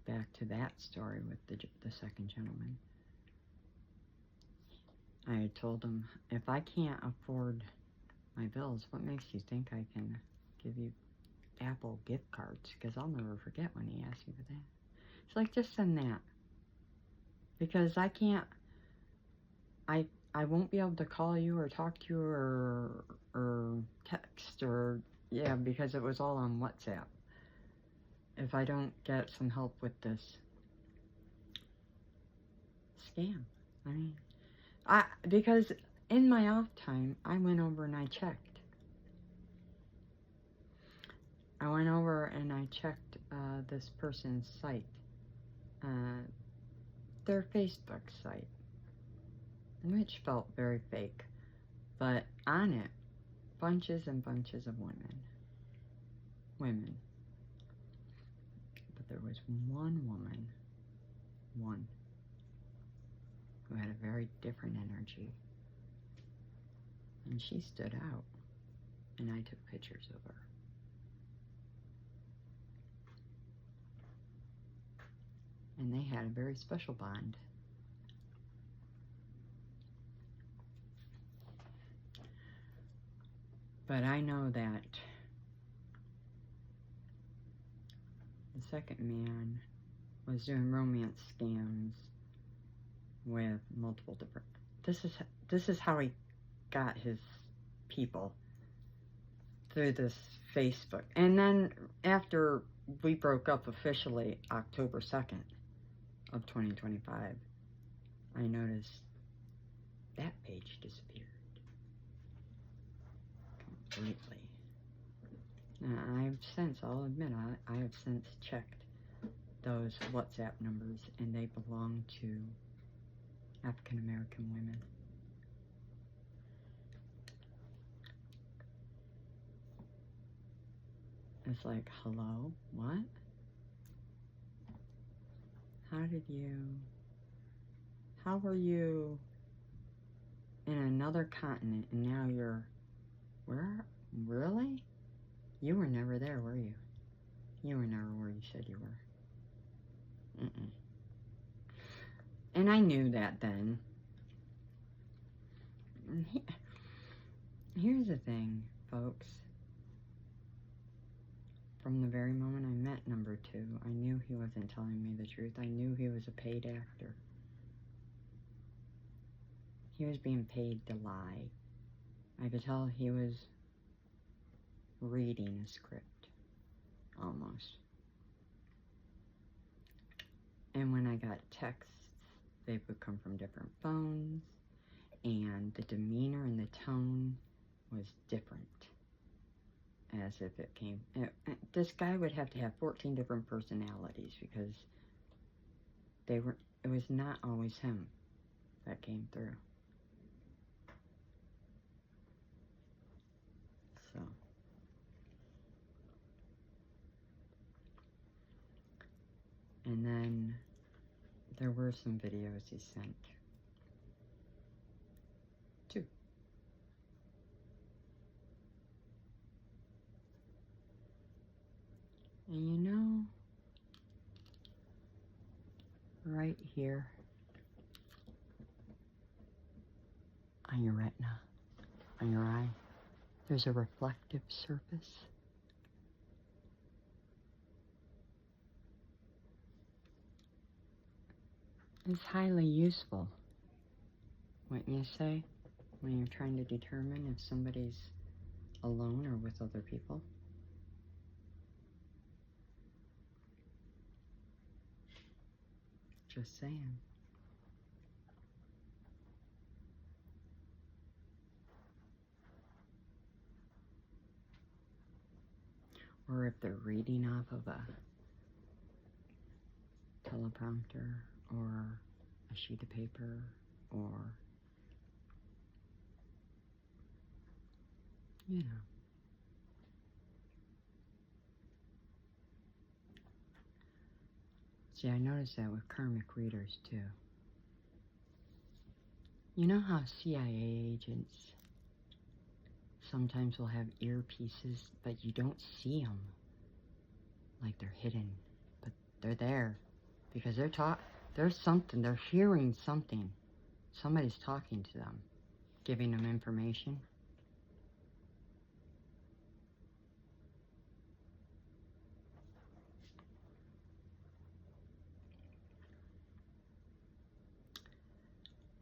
Speaker 1: back to that story with the second gentleman. I had told him, if I can't afford my bills, what makes you think I can give you Apple gift cards? Because I'll never forget when he asked me for that. It's like, just send that. Because I can't, I won't be able to call you or talk to you or text or, yeah, because it was all on WhatsApp. If I don't get some help with this scam. I mean, because in my off time, I went over and I checked. I went over and I checked this person's site, their Facebook site, which felt very fake. But on it, bunches and bunches of women. But there was one woman, who had a very different energy. And she stood out. And I took pictures of her. And they had a very special bond. But I know that the second man was doing romance scams with multiple different... This is how he got his people, through this Facebook. And then after we broke up officially, October 2nd of 2025, I noticed that page disappeared completely. Now, I'll admit, I have since checked those WhatsApp numbers, and they belong to African American women. It's like, hello? What? How were you in another continent and now you're, where? Really? You were never there, were you? You were never where you said you were. And I knew that then. Here's the thing, folks. From the very moment I met number 2, I knew he wasn't telling me the truth. I knew he was a paid actor. He was being paid to lie. I could tell he was reading a script, almost. And when I got texts, they would come from different phones, and the demeanor and the tone was different. As if it came... This guy would have to have 14 different personalities, because it was not always him that came through. So... And then there were some videos he sent. 2. And you know, right here on your retina, on your eye, there's a reflective surface. It's highly useful, wouldn't you say, when you're trying to determine if somebody's alone or with other people? Just saying. Or if they're reading off of a teleprompter or a sheet of paper or you know. See, I noticed that with karmic readers too. You know how CIA agents sometimes will have earpieces, but you don't see them, like they're hidden, but they're there because there's something, they're hearing something. Somebody's talking to them, giving them information.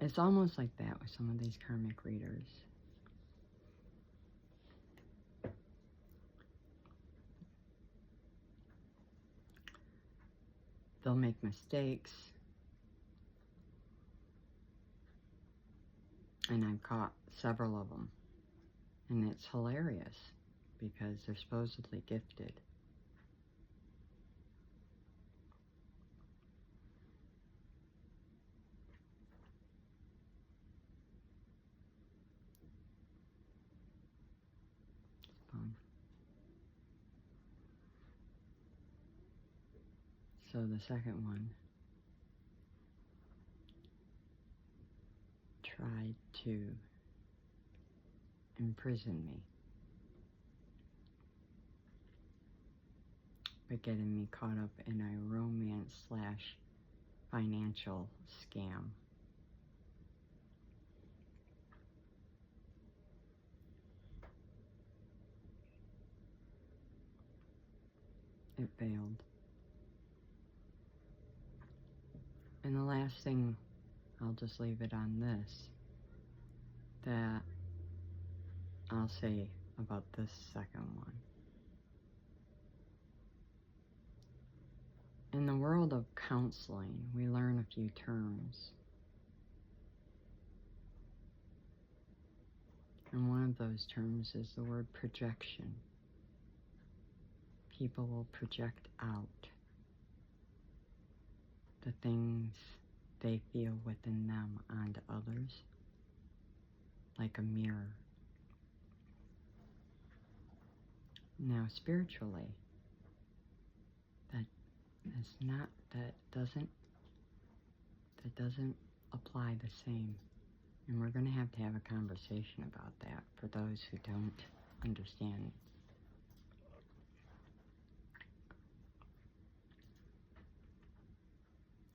Speaker 1: It's almost like that with some of these karmic readers. They'll make mistakes, and I've caught several of them, and it's hilarious because they're supposedly gifted. So the second one tried to imprison me by getting me caught up in a romance/financial scam. It failed. And the last thing, I'll just leave it on this, that I'll say about this second one. In the world of counseling, we learn a few terms. And one of those terms is the word projection. People will project out the things they feel within them onto others, like a mirror. Now, spiritually, that doesn't apply the same. And we're going to have a conversation about that for those who don't understand.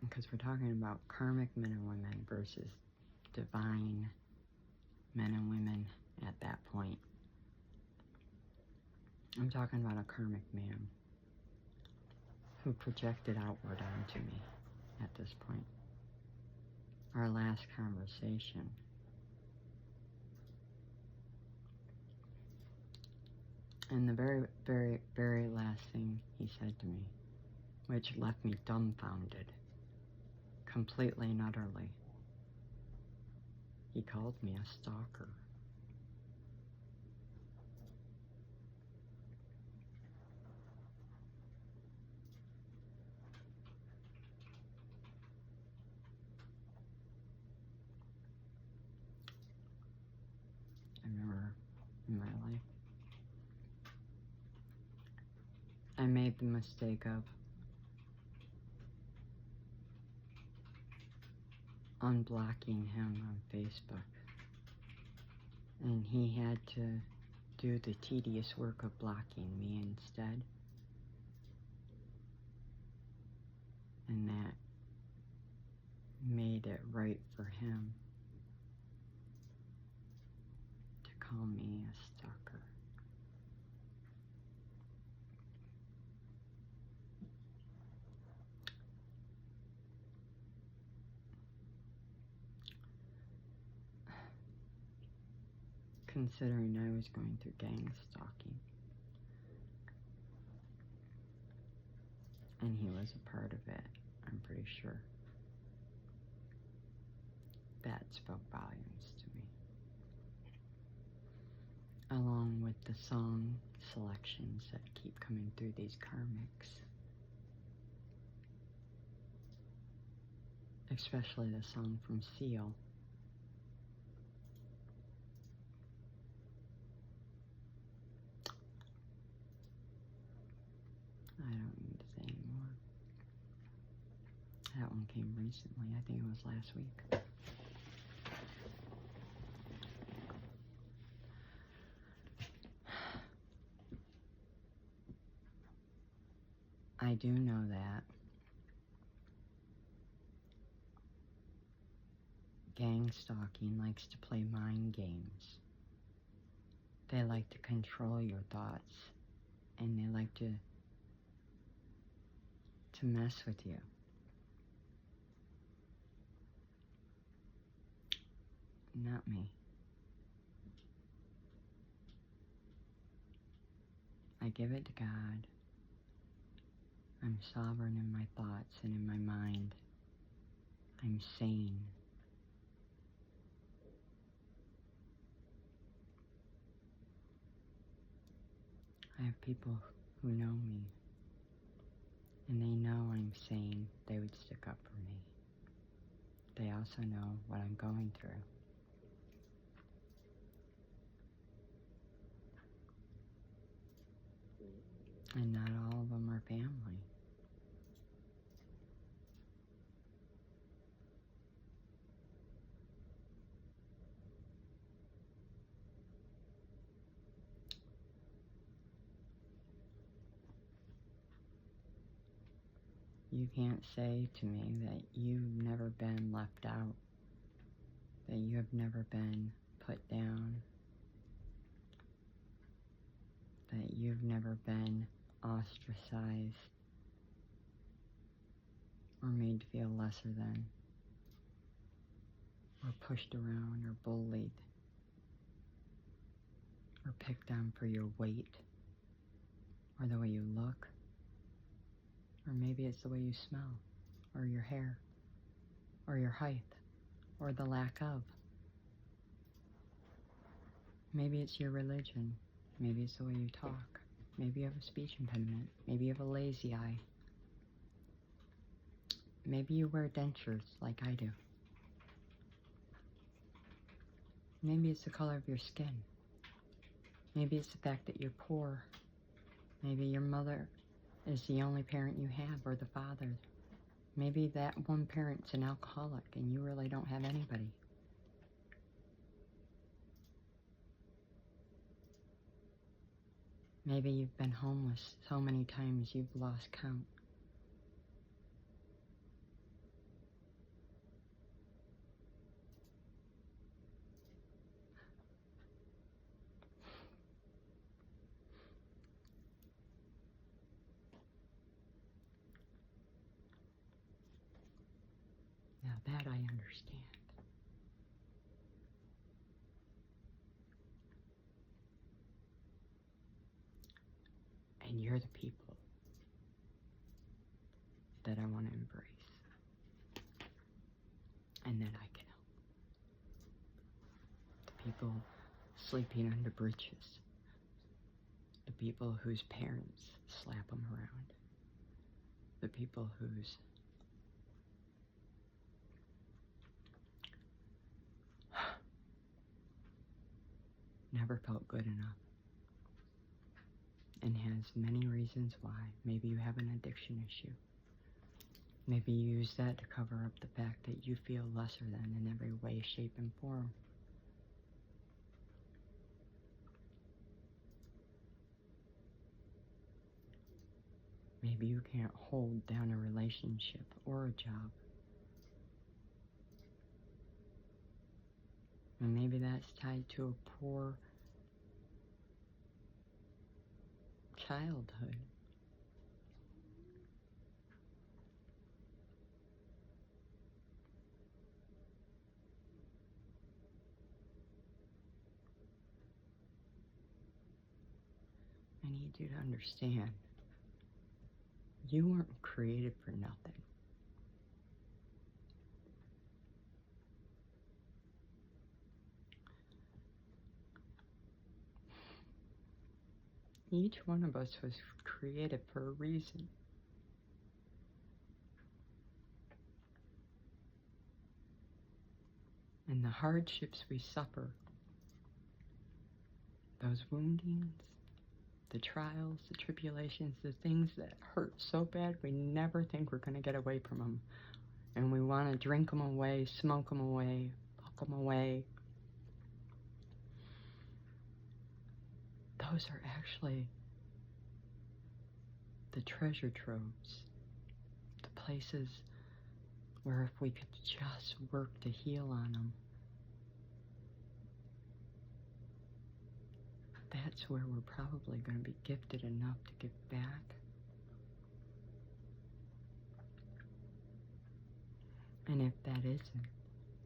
Speaker 1: Because we're talking about karmic men and women versus divine men and women at that point. I'm talking about a karmic man who projected outward onto me at this point. Our last conversation. And the very, very, very last thing he said to me, which left me dumbfounded, completely and utterly, he called me a stalker. I remember in my life, I made the mistake of unblocking him on Facebook. And he had to do the tedious work of blocking me instead. And that made it right for him to call me a stalker. Considering I was going through gang stalking. And he was a part of it, I'm pretty sure. That spoke volumes to me. Along with the song selections that keep coming through these karmics. Especially the song from Seal. don't need to say anymore. That one came recently. I think it was last week. I do know that gang stalking likes to play mind games. They like to control your thoughts, and they like to mess with you. Not me. I give it to God. I'm sovereign in my thoughts and in my mind. I'm sane. I have people who know me, and they know I'm sane. They would stick up for me. They also know what I'm going through. And not all of them are family. You can't say to me that you've never been left out, that you have never been put down, that you've never been ostracized or made to feel lesser than, or pushed around or bullied or picked on for your weight or the way you look, or maybe it's the way you smell or your hair or your height or the lack of. Maybe it's your religion. Maybe it's the way you talk. Maybe you have a speech impediment. Maybe you have a lazy eye. Maybe you wear dentures like I do. Maybe it's the color of your skin. Maybe it's the fact that you're poor. Maybe your mother is the only parent you have, or the father. Maybe that one parent's an alcoholic and you really don't have anybody. Maybe you've been homeless so many times you've lost count. Now that I understand. And you're the people that I want to embrace and that I can help. The people sleeping under bridges. The people whose parents slap them around. The people whose never felt good enough and has many reasons why. Maybe you have an addiction issue. Maybe you use that to cover up the fact that you feel lesser than in every way, shape, and form. Maybe you can't hold down a relationship or a job. And maybe that's tied to a poor childhood. I need you to understand, you weren't created for nothing. Each one of us was created for a reason. And the hardships we suffer, those woundings, the trials, the tribulations, the things that hurt so bad we never think we're going to get away from them. And we want to drink them away, smoke them away, fuck them away. Those are actually the treasure troves. The places where if we could just work to heal on them, that's where we're probably going to be gifted enough to give back. And if that isn't,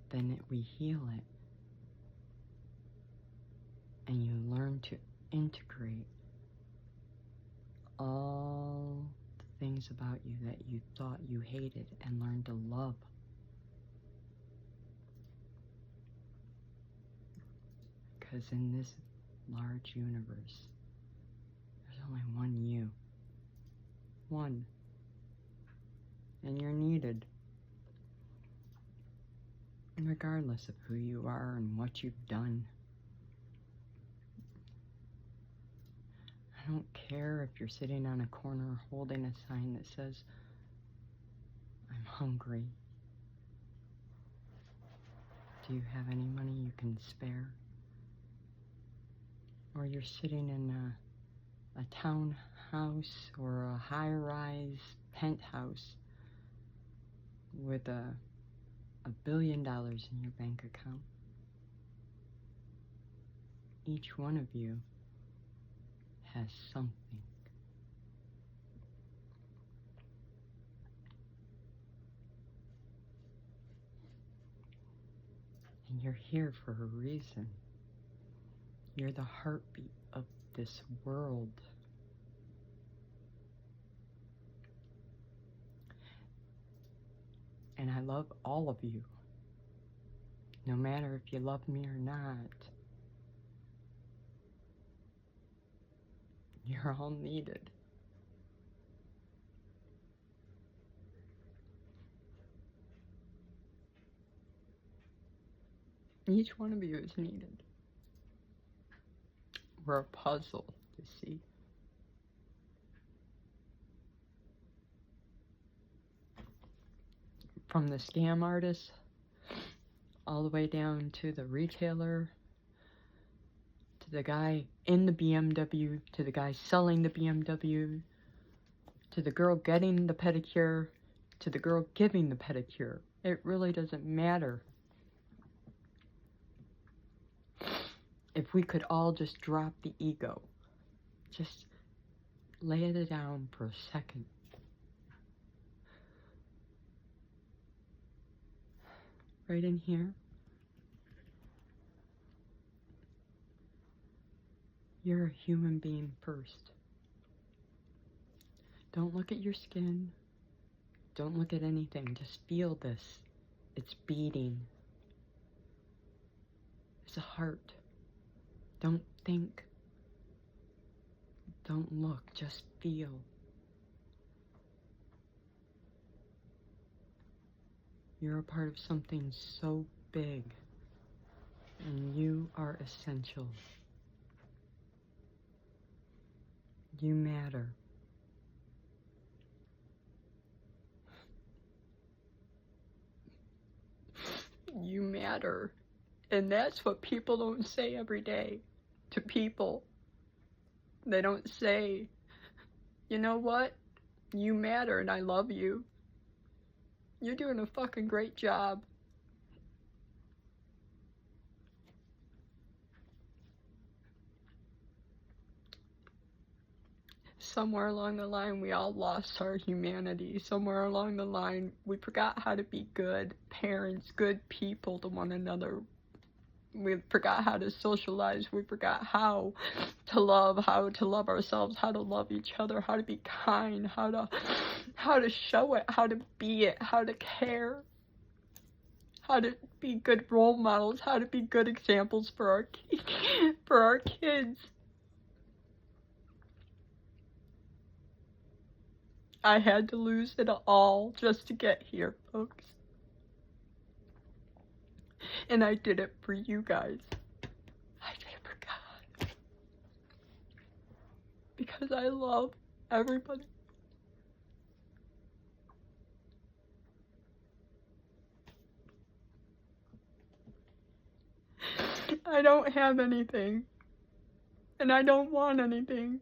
Speaker 1: then we heal it. And you learn to integrate all the things about you that you thought you hated and learn to love. Because in this large universe, there's only one you. One. And you're needed. Regardless of who you are and what you've done. I don't care if you're sitting on a corner holding a sign that says, I'm hungry. Do you have any money you can spare? Or you're sitting in a townhouse or a high-rise penthouse with $1 billion in your bank account. Each one of you has something. And you're here for a reason. You're the heartbeat of this world. And I love all of you. No matter if you love me or not. You're all needed. Each one of you is needed. We're a puzzle, you see. From the scam artist, all the way down to the retailer, to the guy in the BMW, to the guy selling the BMW, to the girl getting the pedicure, to the girl giving the pedicure. It really doesn't matter. If we could all just drop the ego, just lay it down for a second. Right in here. You're a human being first. Don't look at your skin. Don't look at anything. Just feel this. It's beating. It's a heart. Don't think. Don't look. Just feel. You're a part of something so big, and you are essential. You matter. You matter. And that's what people don't say every day to people. They don't say, you know what? You matter and I love you. You're doing a fucking great job. Somewhere along the line, we all lost our humanity. Somewhere along the line, we forgot how to be good parents, good people to one another. We forgot how to socialize. We forgot how to love ourselves, how to love each other, how to be kind, how to show it, how to be it, how to care, how to be good role models, how to be good examples for our kids. I had to lose it all just to get here, folks. And I did it for you guys. I did it for God. because I love everybody. I don't have anything, and I don't want anything.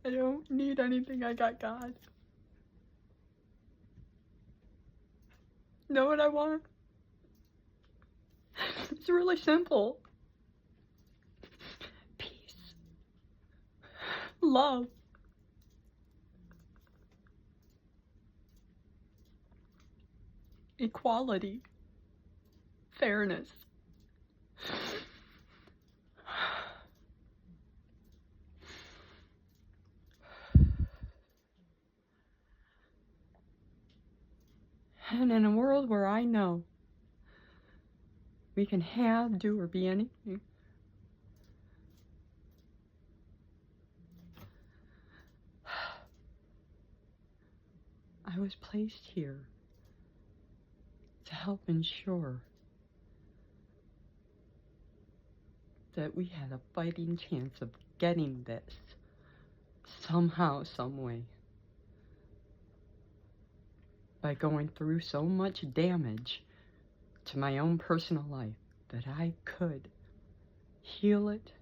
Speaker 1: I don't need anything. I got God. Know what I want? It's really simple. Peace. Love. Equality. Fairness. And in a world where I know we can have, do, or be anything, I was placed here to help ensure that we had a fighting chance of getting this somehow, some way. By going through so much damage to my own personal life that I could heal it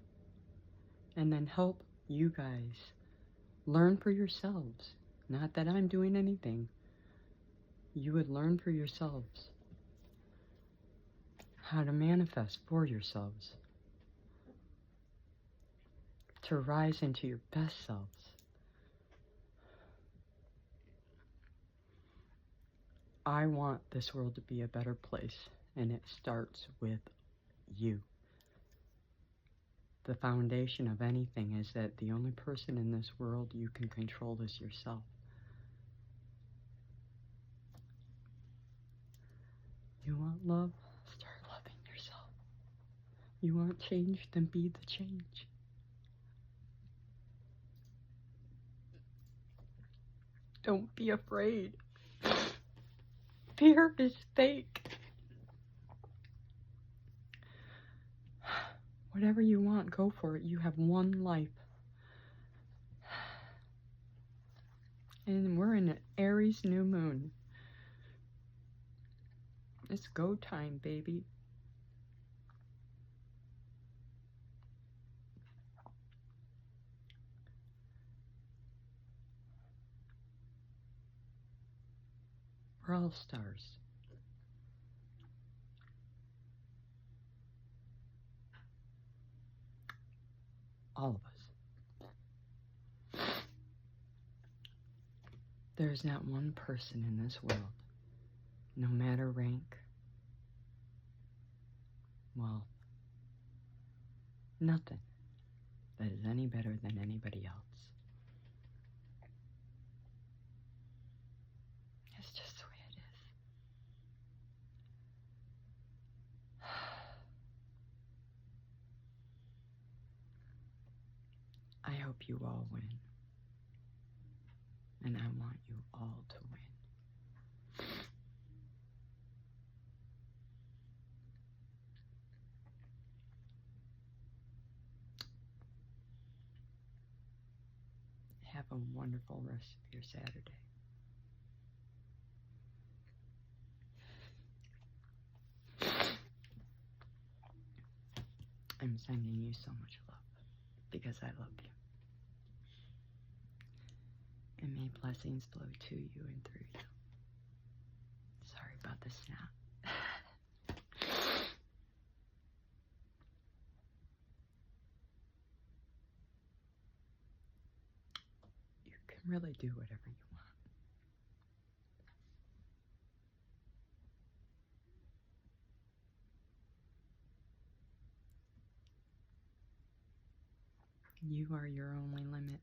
Speaker 1: and then help you guys learn for yourselves. Not that I'm doing anything. You would learn for yourselves how to manifest for yourselves, to rise into your best selves. I want this world to be a better place, and it starts with you. The foundation of anything is that the only person in this world you can control is yourself. You want love? Start loving yourself. You want change? Then be the change. Don't be afraid. Fear is fake. Whatever you want, go for it. You have one life. And we're in an Aries new moon. It's go time, baby. We're all stars. All of us. There's not one person in this world, no matter rank, wealth, nothing, that is any better than anybody else. It's just the way it is. I hope you all win. And I want you all to win. Have a wonderful rest of your Saturday. I'm sending you so much love because I love you. And may blessings flow to you and through you. Sorry about the snap. You can really do whatever you want. You are your only limit.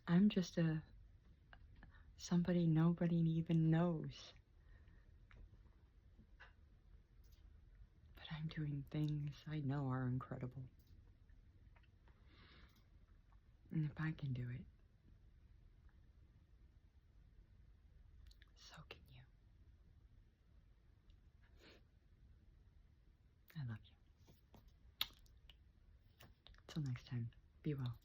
Speaker 1: I'm just somebody nobody even knows. But I'm doing things I know are incredible. And if I can do it, so can you. Until next time, be well.